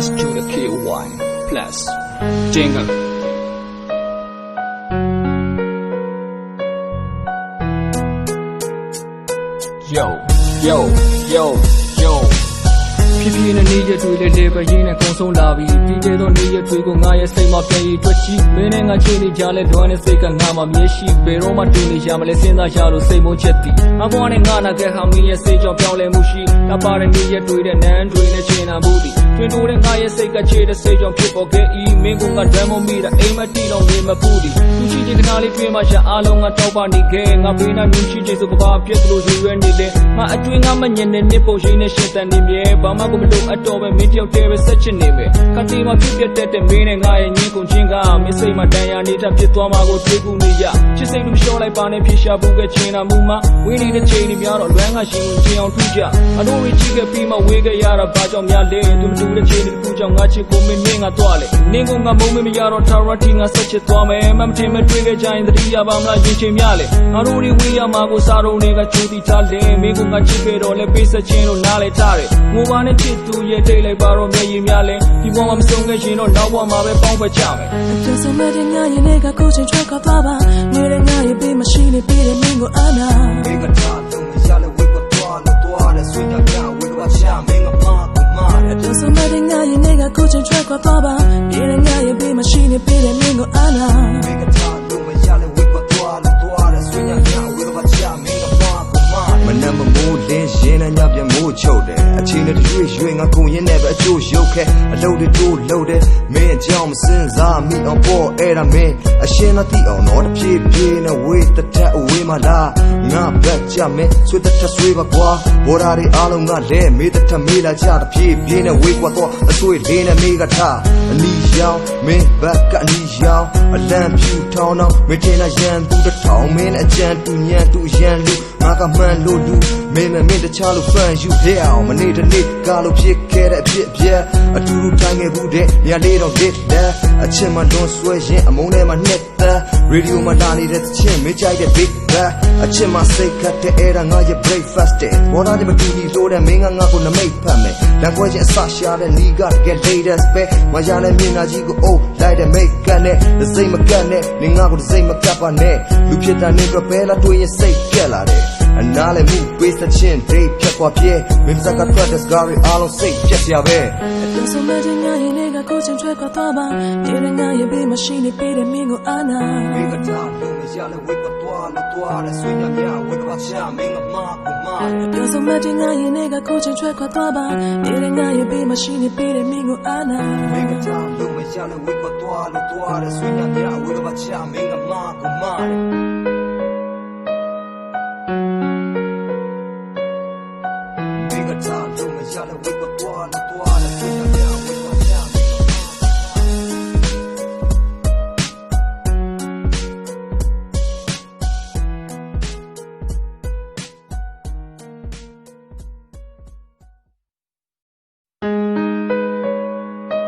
S to the KY plus jingle. Yo. ဖြည်းဖြည်းနဲ့နေရတွေ့လေလေပဲရင်းနဲ့ကုံဆုံးလာပြီပြီးခဲ့သောနေရတွေ့ကိုငါရဲ့စိတ်မှာပြန်ရည်တွက်ချီမင်းနဲ့ငါချင်းနေကြလဲဒွမ်းနဲ့စိတ်ကငါမှာမျက်ရှိဘယ်တော့မှတွေ့နေရမလဲစဉ်းစားရလို့စိတ်မုန်းချက်သည်အဘွားနဲ့ငါနာခဲ့ဟာမင်းရဲ့စိတ်ကြောင့်ပြောင်းလဲမှုရှိတပါတဲ့နေရတွေ့တဲ့နန်းတွေနဲ့ချင်းနာမှုသည်တွင်တိုးတဲ့ငါရဲ့စိတ်ကချေတဲ့စိတ်ကြောင့်ဖြစ်ပေါ်ခဲ့ဤမင်းကငါဒမ်းမမိတာအိမ်မတီတော့နေမပူသည်သူရှိချင်းကနာလေးတွေ့မှရှာအားလုံးငါတောက်ပနေခဲ့ငါဘေးနာမြင်ရှိချင်းဆိုပပပြက်လို့ရွရွနေတယ်ငါအတွင်းငါမညင်တဲ့နှစ်ပုံရှိနေရှင်းတဲ့နေမြဲဘာမှကိုမလို့အတော်ပဲမင်းတယောက်တည်းပဲဆက်ချင်နေမယ်ခတိမှာဖြစ်ပြတဲ့မင်းနဲ့ငါရဲ့ညင်ကုန်ချင်းကမင်းစိတ်မှာတန်ရာနေတာဖြစ်သွားမှာကိုတွေးကူနေရချစ်စိတ်လို့လျှော့လိုက်ပါနဲ့ဖြစ်ရှာဘူးခဲ့ချင်တာမူမှာဝင်းနေတဲ့ချိန်တွေများတော့လွမ်းငါရှင်ကိုချင်းအောင်ထူးကြအတို့ဝေးကြည့်ခဲ့ပြီးမှဝေးခဲ့ရတာဘာကြောင့်များလဲသူမတူတဲ့ချိန်တွေကြောင့်ငါချစ်ကိုမင်းငါသွားလေနင်းကငါမုံမရတော့ထာဝရတီငါဆက်ချစ်သွားမယ်မထင်မတွေ့ခဲ့ကြရင်တတိယပါမလားရင်ချိန်များလေငါတို့တွေဝေးရမှာကိုစားတော့နေကချူတီထားလေမင်းကငါချစ်ခဲ့တော့လဲပေးဆက်ချင်းလို့နားလဲထားတယ်ငိုပါနဲ့ချစ်သူရဲ့တိတ်လိုက်ပါတော့မျက်ရည်များလဲဒီဘဝမှာမဆုံးခဲ့ရင်တော့နောက်ဘဝမှာပဲပေါင်းပဲချမယ်အကျဆုံးမတဲ့ငါရဲ့နေကကိုချင်းထွက်ခွာသွားပါနေတဲ့ငါရဲ့ပေးမရှိနေပေးတဲ့မင်းကိုအာနာမင်းကထားတော့မရလဲဝေကသွားလို့သွားလဲဆွေးကြပြဝေကပါချမင်းကမာကမာအကျဆုံးမတဲ့ငါရဲ့နေကကိုချင်းထွက်ခွာသွားပါနေတဲ့ငါရဲ့ပေးမရှိနေပေးတဲ့မင်းကိုအာနာမင်းကထားတော့မရလဲဝေကသွားလို့သွားလဲဆွေးကြပြဝေကပါချမင်းကမာကမာမနမမိုးလင်းရင်နဲ့ညပြမိုးချုပ်တယ်အချင်းနဲ့ရွေငါကုန်ရင်နဲ့ပဲအကျိုးရုပ်ခဲအလုပ်တွေတိုးလုပ်တယ်မင်းအကြောင်းမစင်စားမိအောင်ပေါ်အဲ့ဒါမင်းအရှင်းမသိအောင်တော့တဖြည်းဖြည်းနဲ့ဝေးတထက်အဝေးမှာလားငါဘက်ကြမင်းဆွေတထက်ဆွေးပါကွာဘော်ဒါတွေအားလုံးကလဲမေးတထက်မေးလာကြတဖြည်းဖြည်းနဲ့ဝေးကွာတော့အဆွေလေးနဲ့မေးကထားအနီရောင်မင်းဘက်ကအနီရောင်အလံဖြူထောင်းတော့မင်းတင်လာရန်သူတစ်ထောင်မင်းအကြံတူညံတူရန်လူငါကမှန်လို့လူမင်းတခြားလို့ဖန်ယူခဲ့အောင်မနေ့တနေ့ကလို့ဖြစ်ခဲ့တဲ့အဖြစ်အပျက်အတူတူတိုင်းခဲ့ဘူးတဲ့ညလေးတော့တစ်တဲ့အချင်းမှလွန်ဆွဲရင်အမုန်းထဲမှာနှစ်သက်ရေဒီယိုမှာလာနေတဲ့ချင်းမကြိုက်တဲ့ big bang အချင်းမှစိတ်ခတ်တဲ့အဲ့ဒါငါရဲ့ breakfast တဲ့ဘောလာတဲ့မတူညီလို့တဲ့မင်းငါကိုနမိတ်ဖတ်မယ်လမ်းခွဲချင်းအစရှာတဲ့နီးက get latest ပဲမရတဲ့မျက်နှာကြီးကိုအိုးလိုက်တဲ့ make ကနဲ့the same မကတ်နဲ့နင်ငါကို the same မကတ်ပါနဲ့လူဖြစ်တာနေတော့ပဲလာတွေ့ရင်စိတ်ကြက်လာတယ်အနားလည်းမှုပေးစချင်းဒိတ်ဖြတ်သွားပြေမင်းစကားထွက်တဲ့စကားတွေအားလုံးစိတ်ကြက်စရာပဲအတူဆုံးမတဲ့ငါရဲ့နေကကိုချင်းထွက်ခွာသွားပါနေတဲ့ငါရဲ့ပေးမရှိနေပေးတဲ့မင်းကိုအာနာမင်းကထားလို့မရလဲဝေကသွားလို့သွားလဲဆွေးညမြဝေကပါချမင်းကမာကမာအတူဆုံးမတဲ့ငါရဲ့နေကကိုချင်းထွက်ခွာသွားပါနေတဲ့ငါရဲ့ပေးမရှိနေပေးတဲ့မင်းကိုအာနာမင်းကထားလို့မရလဲဝေကသွားလို့သွားလဲဆွေးညမြဝေကပါချမင်းကမာကမာDon't me yell, we go to all the